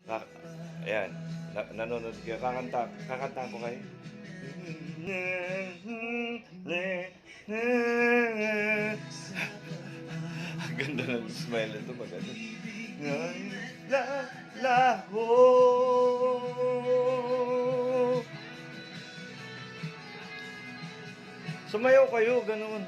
Ka ayan, nanonood kayo, kakantahan ko kayo. Ang ganda ng smile nito, maganda. Laho. Sumayaw kayo, ganoon.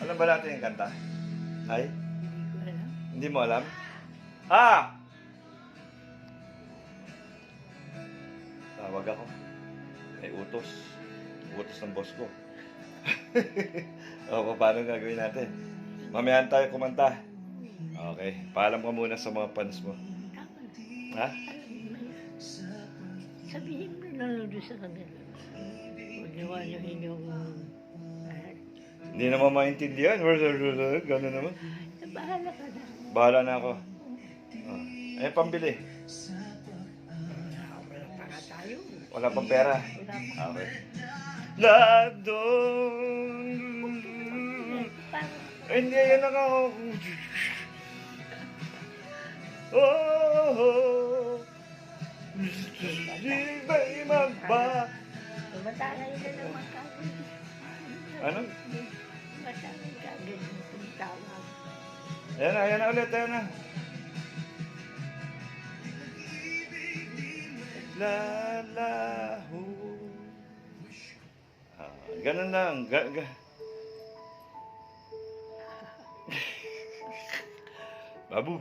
Alam ba natin yung kanta? Ay? Hindi mo alam? Ha! Tawag ako. May utos. Utos ng boss ko. O, paano gagawin natin? Mamayan tayo kumanta. Okay. Paalam ka muna sa mga fans mo. Ha? Sabihin mo lang doon sa kanila. Huwag niwanin yung Hindi naman maintindihan. Gano'n naman. bahala ka na. Bahala na ako. Oh. Eh, pambili. Wala pa nga tayo. Wala pang pera. Wala pa. Okay. Ladon. Hindi, yan ako. Oh. Iba'y magba. Matangay na naman kagad. Ano? Matangay kagad yung tawag. Ayan na ulit, ayan na. Lalahu. Ganun lang. Babu.